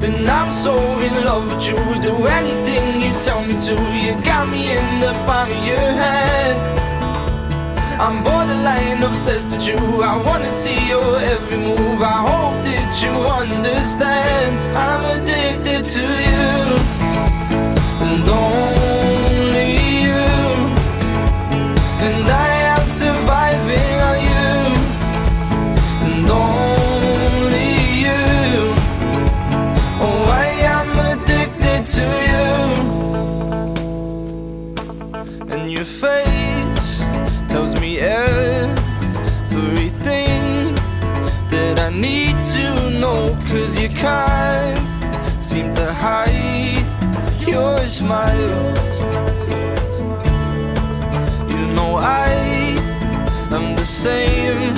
And I'm so in love with you, do anything you tell me to. You got me in the palm of your hand. I'm borderline obsessed with you, I wanna see your every move. I hope that you understand, I'm addicted to you, and only you. And I am surviving on you, and only you. Oh, I am addicted to you. And your face tells me everything that I need to know, 'cause you can't seem to hide your smile. You know I am the same